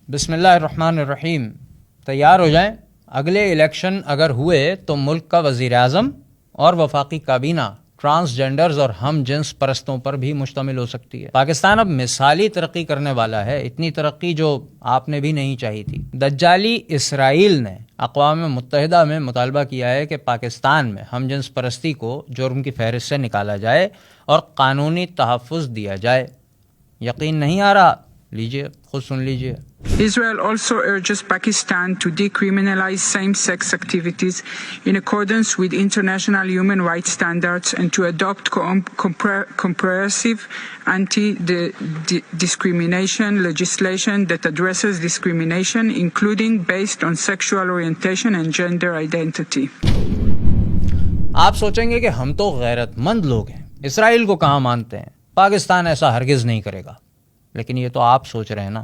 بسم اللہ الرحمن الرحیم. تیار ہو جائیں، اگلے الیکشن اگر ہوئے تو ملک کا وزیر اعظم اور وفاقی کابینہ ٹرانسجینڈرز اور ہم جنس پرستوں پر بھی مشتمل ہو سکتی ہے. پاکستان اب مثالی ترقی کرنے والا ہے، اتنی ترقی جو آپ نے بھی نہیں چاہی تھی. دجالی اسرائیل نے اقوام متحدہ میں مطالبہ کیا ہے کہ پاکستان میں ہم جنس پرستی کو جرم کی فہرست سے نکالا جائے اور قانونی تحفظ دیا جائے. یقین نہیں آ رہا؟ لیجئے، خود سن لیجئے. Israel also urges Pakistan to decriminalize same-sex activities in accordance with international human rights standards and to adopt comprehensive anti-discrimination legislation that addresses discrimination, including based on sexual orientation and gender identity. آپ سوچیں گے کہ ہم تو غیرت مند لوگ ہیں، اسرائیل کو کہاں مانتے ہیں، پاکستان ایسا ہرگز نہیں کرے گا. لیکن یہ تو آپ سوچ رہے ہیں نا.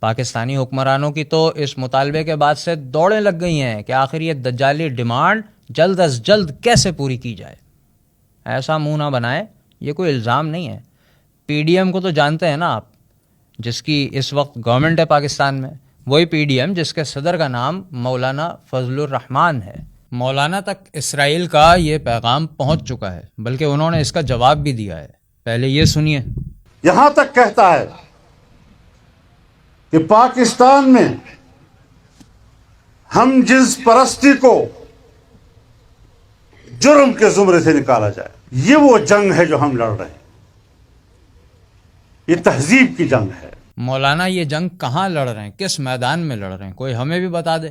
پاکستانی حکمرانوں کی تو اس مطالبے کے بعد سے دوڑیں لگ گئی ہیں کہ آخر یہ دجالی ڈیمانڈ جلد از جلد کیسے پوری کی جائے. ایسا منہ نہ بنائے، یہ کوئی الزام نہیں ہے. پی ڈی ایم کو تو جانتے ہیں نا آپ، جس کی اس وقت گورنمنٹ ہے پاکستان میں. وہی پی ڈی ایم جس کے صدر کا نام مولانا فضل الرحمان ہے. مولانا تک اسرائیل کا یہ پیغام پہنچ چکا ہے، بلکہ انہوں نے اس کا جواب بھی دیا ہے. پہلے یہ سنیے. یہاں تک کہتا ہے کہ پاکستان میں ہم جنس پرستی کو جرم کے زمرے سے نکالا جائے. یہ وہ جنگ ہے جو ہم لڑ رہے ہیں، یہ تہذیب کی جنگ ہے. مولانا یہ جنگ کہاں لڑ رہے ہیں، کس میدان میں لڑ رہے ہیں، کوئی ہمیں بھی بتا دے.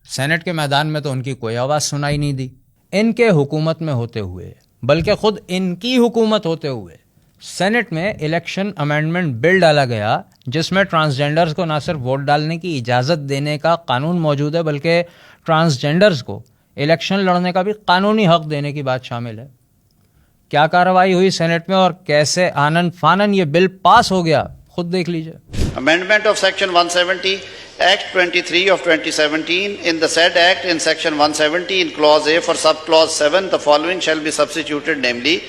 سینٹ کے میدان میں تو ان کی کوئی آواز سنائی نہیں دی. ان کے حکومت میں ہوتے ہوئے، بلکہ خود ان کی حکومت ہوتے ہوئے، سینٹ میں الیکشن امینڈمنٹ بل ڈالا گیا جس میں ٹرانسجینڈرز کو نہ صرف ووٹ ڈالنے کی اجازت دینے کا قانون موجود ہے، بلکہ ٹرانسجینڈرز کو الیکشن لڑنے کا بھی قانونی حق دینے کی بات شامل ہے. کیا کارروائی ہوئی سینٹ میں اور کیسے آنن فانن یہ بل پاس ہو گیا، خود دیکھ لیجئے. Amendment of Section 170, Act 23 of 2017. In the said Act, in Section 170, in Clause A for Subclause 7, the following shall be substituted, namely,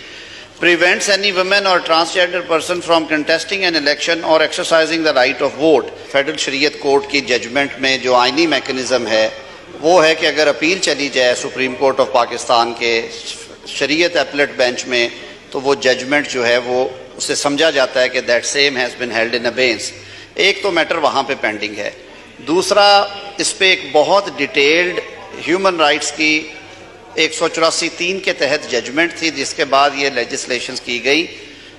prevents any woman or transgender person from contesting an election or exercising the right of vote. Federal Shariat Court کی judgment میں جو آئینی mechanism ہے وہ ہے کہ اگر appeal چلی جائے سپریم کورٹ آف پاکستان کے شریعت اپلیٹ بینچ میں تو وہ ججمنٹ جو ہے وہ اسے سمجھا جاتا ہے کہ that same has been held in abeyance. ایک تو میٹر وہاں پہ پینڈنگ ہے. دوسرا، اس پہ ایک بہت ڈیٹیلڈ ہیومن رائٹس کی 184(3) کے تحت ججمنٹ تھی، جس کے بعد یہ لیجسلیشنز کی گئی.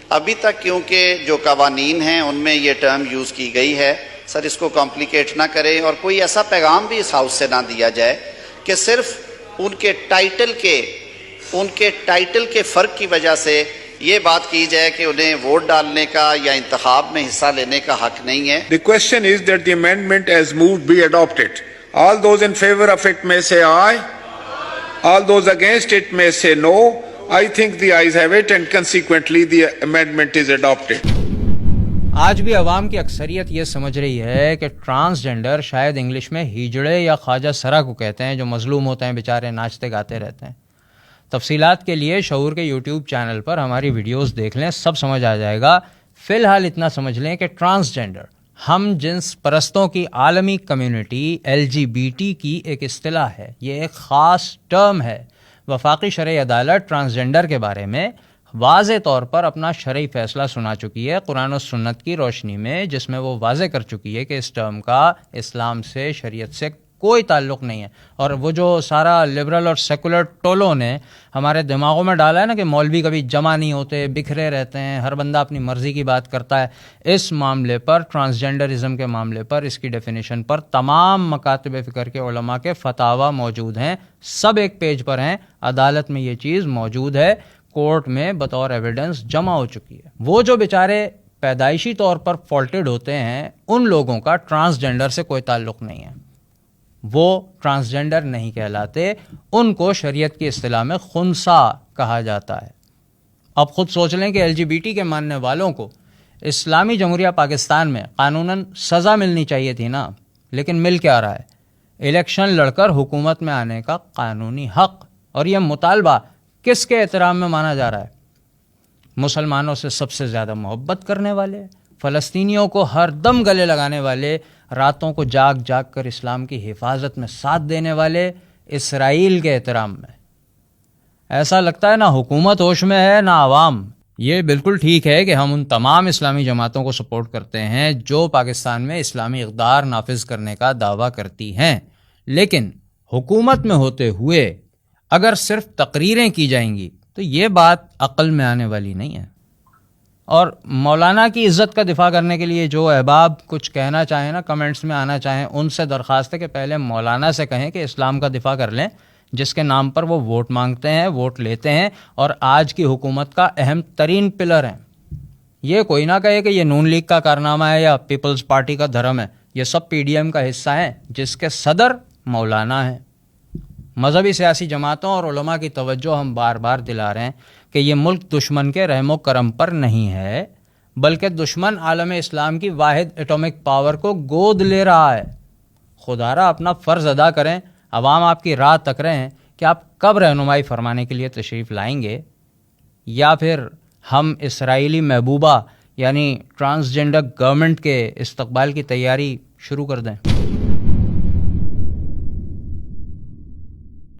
ابھی تک کیونکہ جو قوانین ہیں ان میں یہ ٹرم یوز کی گئی ہے. سر اس کو کمپلیکیٹ نہ کریں اور کوئی ایسا پیغام بھی اس ہاؤس سے نہ دیا جائے کہ صرف ان کے ٹائٹل کے فرق کی وجہ سے یہ بات کی جائے کہ انہیں ووٹ ڈالنے کا یا انتخاب میں حصہ لینے کا حق نہیں ہے. The question is that the amendment as moved be adopted. All those in favor of it may say aye. All those against it may say no. I think the ayes have it and consequently the amendment is adopted. آج بھی عوام کی اکثریت یہ سمجھ رہی ہے کہ ٹرانسجینڈر شاید انگلش میں ہیجڑے یا خواجہ سرا کو کہتے ہیں جو مظلوم ہوتے ہیں، بیچارے ناچتے گاتے رہتے ہیں. تفصیلات کے لیے شعور کے یوٹیوب چینل پر ہماری ویڈیوز دیکھ لیں، سب سمجھ آ جائے گا. فی الحال اتنا سمجھ لیں کہ ٹرانسجینڈر ہم جنس پرستوں کی عالمی کمیونٹی LGBT کی ایک اصطلاح ہے. یہ ایک خاص ٹرم ہے. وفاقی شرعی عدالت ٹرانسجینڈر کے بارے میں واضح طور پر اپنا شرعی فیصلہ سنا چکی ہے قرآن و سنت کی روشنی میں، جس میں وہ واضح کر چکی ہے کہ اس ٹرم کا اسلام سے، شریعت سے کوئی تعلق نہیں ہے. اور وہ جو سارا لبرل اور سیکولر ٹولوں نے ہمارے دماغوں میں ڈالا ہے نا کہ مولوی کبھی جمع نہیں ہوتے، بکھرے رہتے ہیں، ہر بندہ اپنی مرضی کی بات کرتا ہے، اس معاملے پر، ٹرانسجینڈرزم کے معاملے پر، اس کی ڈیفینیشن پر تمام مکاتب فکر کے علماء کے فتاوی موجود ہیں. سب ایک پیج پر ہیں. عدالت میں یہ چیز موجود ہے، کورٹ میں بطور ایویڈنس جمع ہو چکی ہے. وہ جو بیچارے پیدائشی طور پر فالٹڈ ہوتے ہیں ان لوگوں کا ٹرانسجینڈر سے کوئی تعلق نہیں ہے. وہ ٹرانسجینڈر نہیں کہلاتے، ان کو شریعت کی اصطلاح میں خنثی کہا جاتا ہے. اب خود سوچ لیں کہ LGBT کے ماننے والوں کو اسلامی جمہوریہ پاکستان میں قانوناً سزا ملنی چاہیے تھی نا، لیکن مل کیا رہا ہے؟ الیکشن لڑ کر حکومت میں آنے کا قانونی حق. اور یہ مطالبہ کس کے احترام میں مانا جا رہا ہے؟ مسلمانوں سے سب سے زیادہ محبت کرنے والے، فلسطینیوں کو ہر دم گلے لگانے والے راتوں کو جاگ جاگ کر اسلام کی حفاظت میں ساتھ دینے والے اسرائیل کے احترام میں. ایسا لگتا ہے نہ حکومت ہوش میں ہے نہ عوام. یہ بالکل ٹھیک ہے کہ ہم ان تمام اسلامی جماعتوں کو سپورٹ کرتے ہیں جو پاکستان میں اسلامی اقدار نافذ کرنے کا دعویٰ کرتی ہیں، لیکن حکومت میں ہوتے ہوئے اگر صرف تقریریں کی جائیں گی تو یہ بات عقل میں آنے والی نہیں ہے. اور مولانا کی عزت کا دفاع کرنے کے لیے جو احباب کچھ کہنا چاہیں نا، کمنٹس میں آنا چاہیں، ان سے درخواست ہے کہ پہلے مولانا سے کہیں کہ اسلام کا دفاع کر لیں جس کے نام پر وہ ووٹ مانگتے ہیں، ووٹ لیتے ہیں اور آج کی حکومت کا اہم ترین پلر ہیں. یہ کوئی نہ کہے کہ یہ نون لیگ کا کارنامہ ہے یا پیپلز پارٹی کا دھرم ہے. یہ سب پی ڈی ایم کا حصہ ہیں جس کے صدر مولانا ہیں. مذہبی سیاسی جماعتوں اور علماء کی توجہ ہم بار بار دلا رہے ہیں کہ یہ ملک دشمن کے رحم و کرم پر نہیں ہے، بلکہ دشمن عالم اسلام کی واحد ایٹمک پاور کو گود لے رہا ہے. خدارا اپنا فرض ادا کریں. عوام آپ کی راہ تک رہے ہیں کہ آپ کب رہنمائی فرمانے کے لیے تشریف لائیں گے، یا پھر ہم اسرائیلی محبوبہ یعنی ٹرانسجنڈر گورنمنٹ کے استقبال کی تیاری شروع کر دیں.